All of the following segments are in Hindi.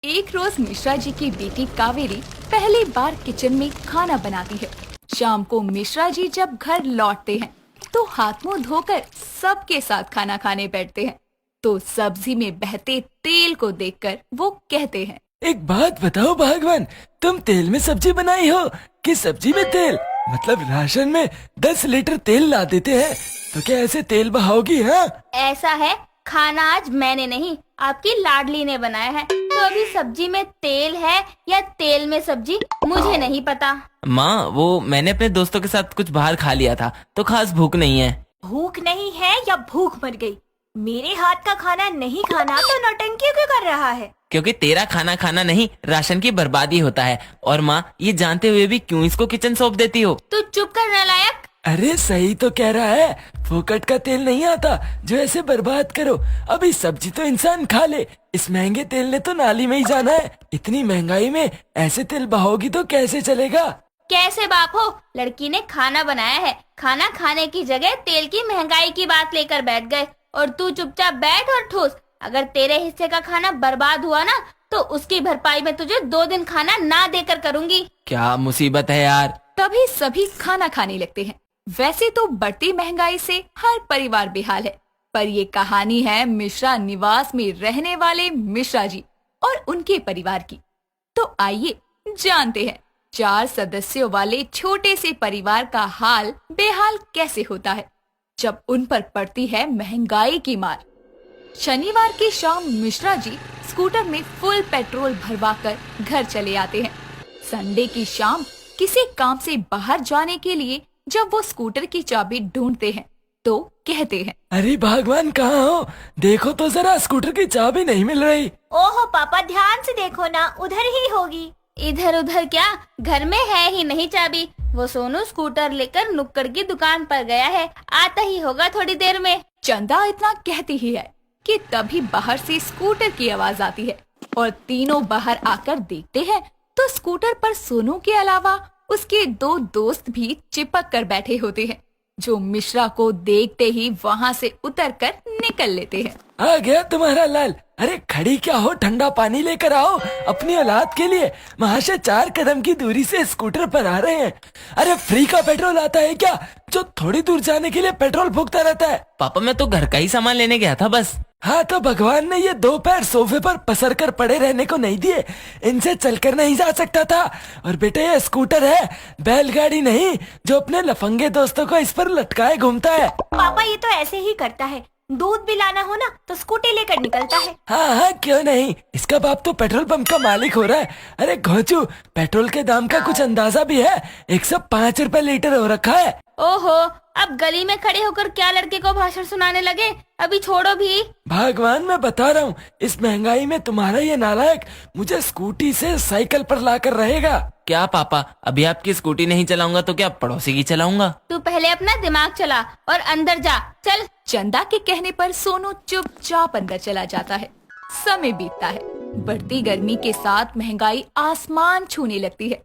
एक रोज मिश्रा जी की बेटी कावेरी पहली बार किचन में खाना बनाती है। शाम को मिश्रा जी जब घर लौटते हैं तो हाथ मुंह धोकर सबके साथ खाना खाने बैठते हैं। तो सब्जी में बहते तेल को देखकर वो कहते हैं, एक बात बताओ भगवान, तुम तेल में सब्जी बनाई हो कि सब्जी में तेल? मतलब राशन में 10 लीटर तेल ला देते हैं, तो क्या ऐसे तेल बहाओगी? हाँ, ऐसा है, खाना आज मैंने नहीं आपकी लाडली ने बनाया है, तो अभी सब्जी में तेल है या तेल में सब्जी मुझे नहीं पता। माँ, वो मैंने अपने दोस्तों के साथ कुछ बाहर खा लिया था, तो खास भूख नहीं है। भूख नहीं है या भूख मर गई? मेरे हाथ का खाना नहीं खाना तो नौटंकी क्यों कर रहा है? क्योंकि तेरा खाना खाना नहीं, राशन की बर्बादी होता है। और माँ, ये जानते हुए भी क्यों इसको किचन सौंप देती हो? तू चुप कर नालायक। अरे सही तो कह रहा है, फोकट का तेल नहीं आता जो ऐसे बर्बाद करो। अभी सब्जी तो इंसान खा ले, इस महंगे तेल ने तो नाली में ही जाना है। इतनी महंगाई में ऐसे तेल बहाओगी तो कैसे चलेगा? कैसे बाप हो, लड़की ने खाना बनाया है, खाना खाने की जगह तेल की महंगाई की बात लेकर बैठ गए। और तू चुपचाप बैठ और ठोस। अगर तेरे हिस्से का खाना बर्बाद हुआ ना तो उसकी भरपाई में तुझे 2 दिन खाना ना देकर करूंगी। क्या मुसीबत है यार। तभी सभी खाना खाने लगते हैं। वैसे तो बढ़ती महंगाई से हर परिवार बेहाल है, पर ये कहानी है मिश्रा निवास में रहने वाले मिश्रा जी और उनके परिवार की। तो आइए जानते हैं 4 सदस्यों वाले छोटे से परिवार का हाल बेहाल कैसे होता है जब उन पर पड़ती है महंगाई की मार। शनिवार की शाम मिश्रा जी स्कूटर में फुल पेट्रोल भरवाकर घर चले आते हैं। संडे की शाम किसी काम से बाहर जाने के लिए जब वो स्कूटर की चाबी ढूंढते हैं तो कहते हैं, अरे भगवान कहाँ हो? देखो तो जरा, स्कूटर की चाबी नहीं मिल रही। ओहो पापा, ध्यान से देखो ना, उधर ही होगी। इधर उधर क्या, घर में है ही नहीं चाबी। वो सोनू स्कूटर लेकर नुक्कड़ की दुकान पर गया है, आता ही होगा थोड़ी देर में। चंदा इतना कहती ही है कि तभी बाहर से स्कूटर की आवाज आती है और तीनों बाहर आकर देखते हैं तो स्कूटर पर सोनू के अलावा उसके 2 दोस्त भी चिपक कर बैठे होते हैं, जो मिश्रा को देखते ही वहाँ से उतरकर निकल लेते हैं। आ गया तुम्हारा लाल। अरे खड़ी क्या हो, ठंडा पानी लेकर आओ अपनी औलाद के लिए। महाशय 4 कदम की दूरी से स्कूटर पर आ रहे हैं। अरे फ्री का पेट्रोल आता है क्या, जो थोड़ी दूर जाने के लिए पेट्रोल फूकता रहता है? पापा, मैं तो घर का ही सामान लेने गया था बस। हाँ, तो भगवान ने ये 2 पैर सोफे पर पसर कर पड़े रहने को नहीं दिए, इनसे चलकर नहीं जा सकता था। और बेटे ये स्कूटर है, बैलगाड़ी नहीं जो अपने लफंगे दोस्तों को इस पर लटकाए घूमता है। पापा ये तो ऐसे ही करता है, दूध भी लाना हो ना तो स्कूटी लेकर निकलता है। हाँ हाँ, क्यों नहीं, इसका बाप तो पेट्रोल पंप का मालिक हो रहा है। अरे घोचू, पेट्रोल के दाम का कुछ अंदाजा भी है? 105 रुपए लीटर हो रखा है। ओहो, अब गली में खड़े होकर क्या लड़के को भाषण सुनाने लगे? अभी छोड़ो भी। भगवान मैं बता रहा हूँ, इस महंगाई में तुम्हारा ये नालायक मुझे स्कूटी से साइकिल पर लाकर रहेगा। क्या पापा, अभी आपकी स्कूटी नहीं चलाऊंगा तो क्या पड़ोसी की चलाऊंगा? तू पहले अपना दिमाग चला और अंदर जा, चल। चंदा के कहने पर सोनू चुपचाप अंदर चला जाता है। समय बीतता है, बढ़ती गर्मी के साथ महंगाई आसमान छूने लगती है।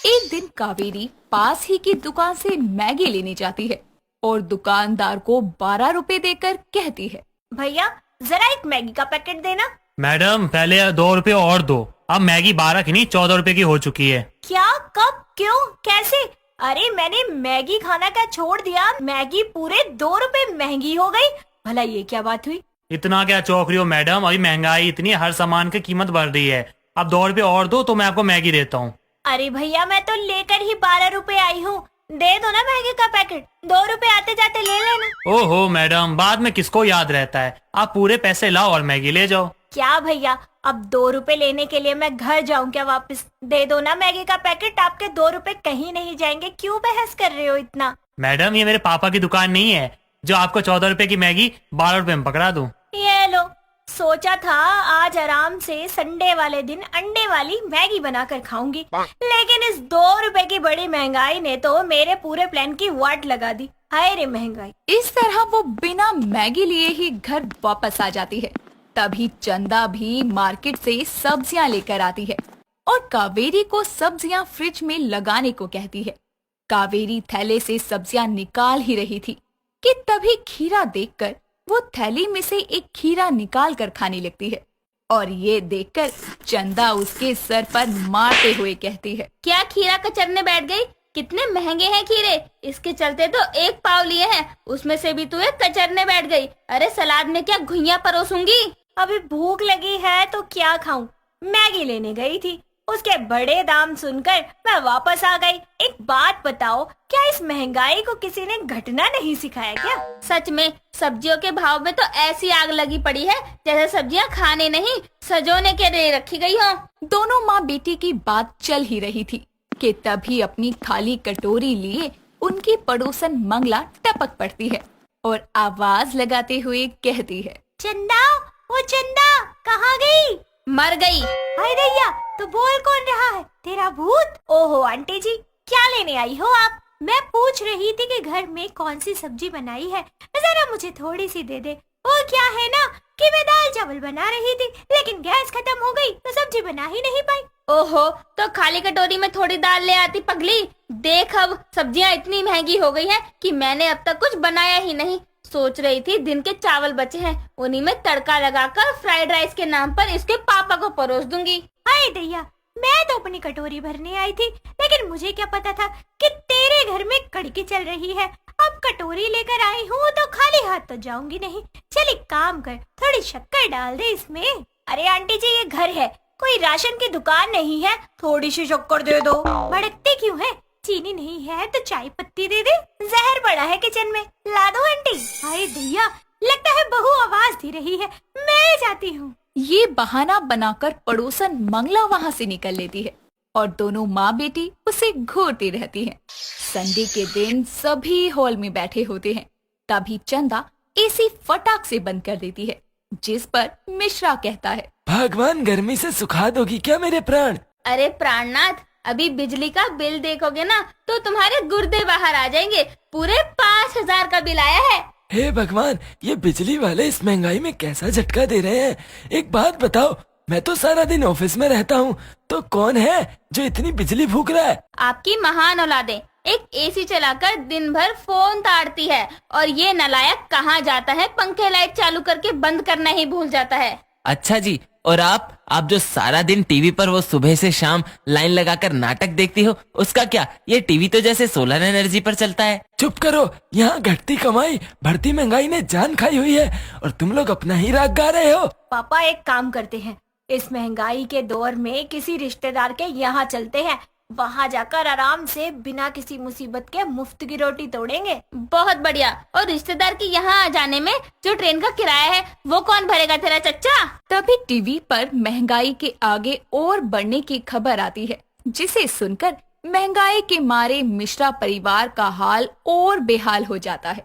एक दिन कावेरी पास ही की दुकान से मैगी लेने जाती है और दुकानदार को 12 रुपए देकर कहती है, भैया जरा एक मैगी का पैकेट देना। मैडम पहले 2 रुपए और दो, अब मैगी 12 की नहीं 14 रुपए की हो चुकी है। क्या, कब, क्यों, कैसे? अरे मैंने मैगी खाना क्या छोड़ दिया, मैगी पूरे 2 रुपए महंगी हो गई। भला ये क्या बात हुई? इतना क्या चौंक रही हो मैडम, अभी महंगाई इतनी, हर सामान की कीमत बढ़ रही है। अब 2 रुपए और दो तो मैं आपको मैगी देता हूँ। अरे भैया मैं तो लेकर ही 12 रुपए आई हूँ, दे दो ना मैगी का पैकेट, 2 रुपए आते जाते ले लेना। ओहो मैडम, बाद में किसको याद रहता है, आप पूरे पैसे लाओ और मैगी ले जाओ। क्या भैया, अब 2 रुपए लेने के लिए मैं घर जाऊं क्या वापस? दे दो ना मैगी का पैकेट, आपके 2 रुपए कहीं नहीं जाएंगे, क्यों बहस कर रहे हो इतना? मैडम ये मेरे पापा की दुकान नहीं है जो आपको 14 रुपए की मैगी 12 रुपए में पकड़ा दूं। ये लो, सोचा था आज आराम से संडे वाले दिन अंडे वाली मैगी बनाकर खाऊंगी, लेकिन इस 2 रुपए की बड़ी महंगाई ने तो मेरे पूरे प्लान की वाट लगा दी। हाय रे महंगाई। इस तरह वो बिना मैगी लिए ही घर वापस आ जाती है। तभी चंदा भी मार्केट से सब्जियां लेकर आती है और कावेरी को सब्जियां फ्रिज में लगाने को कहती है। कावेरी थैले से सब्जियां निकाल ही रही थी कि तभी खीरा देखकर वो थैली में से एक खीरा निकाल कर खाने लगती है और ये देखकर चंदा उसके सर पर मारते हुए कहती है, क्या खीरा कचरने बैठ गई? कितने महंगे हैं खीरे, इसके चलते तो 1 पाव लिए हैं, उसमें से भी तू एक कचरने बैठ गई। अरे सलाद में क्या घुइयां परोसूंगी। अभी भूख लगी है तो क्या खाऊं? मैगी लेने गई थी, उसके बड़े दाम सुनकर मैं वापस आ गई। एक बात बताओ, क्या इस महंगाई को किसी ने घटना नहीं सिखाया क्या? सच में सब्जियों के भाव में तो ऐसी आग लगी पड़ी है जैसे सब्जियां खाने नहीं सजोने के लिए रखी गई हो। दोनों माँ बेटी की बात चल ही रही थी कि तभी अपनी खाली कटोरी लिए उनकी पड़ोसन मंगला टपक पड़ती है और आवाज लगाते हुए कहती है, चंदा, वो चंदा कहाँ गई? मर गई। हाय दैया, तो बोल कौन रहा है? तेरा भूत? ओहो आंटी जी, क्या लेने आई हो आप? मैं पूछ रही थी कि घर में कौन सी सब्जी बनाई है, जरा मुझे थोड़ी सी दे दे। वो क्या है ना कि मैं दाल चावल बना रही थी, लेकिन गैस खत्म हो गई तो सब्जी बना ही नहीं पाई। ओहो, तो खाली कटोरी में थोड़ी दाल ले आती पगली। देख अब सब्जियां इतनी महंगी हो गई हैं कि मैंने अब तक कुछ बनाया ही नहीं। सोच रही थी दिन के चावल बचे हैं, उन्हीं में तड़का लगाकर फ्राइड राइस के नाम पर इसके पापा को परोस दूंगी। हाय दैया, मैं तो अपनी कटोरी भरने आई थी, लेकिन मुझे क्या पता था कि तेरे घर में कड़की चल रही है। अब कटोरी लेकर आई हूँ तो खाली हाथ तो जाऊंगी नहीं। चल एक काम कर, थोड़ी शक्कर डाल दे इसमें। अरे आंटी जी, ये घर है, कोई राशन की दुकान नहीं है, थोड़ी सी शक्कर दे दो। भड़कती क्यों है? चीनी नहीं है तो चाय पत्ती दे दे, जहर पड़ा है किचन में, ला दो आंटी। हाय दैया, लगता है बहू आवाज दे रही है, मैं जाती हूँ। ये बहाना बनाकर पड़ोसन मंगला वहाँ से निकल लेती है और दोनों माँ बेटी उसे घूरती रहती हैं। संडे के दिन सभी हॉल में बैठे होते हैं। तभी चंदा एसी फटाक से बंद कर देती है, जिस पर मिश्रा कहता है, भगवान गर्मी से सुखा दोगी क्या मेरे प्राण? अरे प्राणनाथ, अभी बिजली का बिल देखोगे ना तो तुम्हारे गुर्दे बाहर आ जाएंगे। पूरे 5000 का बिल आया है। हे भगवान, ये बिजली वाले इस महंगाई में कैसा झटका दे रहे हैं। एक बात बताओ, मैं तो सारा दिन ऑफिस में रहता हूँ, तो कौन है जो इतनी बिजली फूक रहा है? आपकी महान औलादें एक एसी चलाकर दिन भर फोन ताड़ती है और ये नालायक कहाँ जाता है पंखे लाइट चालू करके बंद करना ही भूल जाता है। अच्छा जी, और आप जो सारा दिन टीवी पर वो सुबह से शाम लाइन लगाकर नाटक देखती हो, उसका क्या? ये टीवी तो जैसे सोलर एनर्जी पर चलता है। चुप करो, यहाँ घटती कमाई बढ़ती महंगाई ने जान खाई हुई है और तुम लोग अपना ही राग गा रहे हो। पापा एक काम करते हैं, इस महंगाई के दौर में किसी रिश्तेदार के यहाँ चलते हैं, वहाँ जाकर आराम से बिना किसी मुसीबत के मुफ्त की रोटी तोड़ेंगे। बहुत बढ़िया। और रिश्तेदार के यहाँ आ जाने में जो ट्रेन का किराया है वो कौन भरेगा, तेरा चच्चा? तभी टीवी पर महंगाई के आगे और बढ़ने की खबर आती है, जिसे सुनकर महंगाई के मारे मिश्रा परिवार का हाल और बेहाल हो जाता है।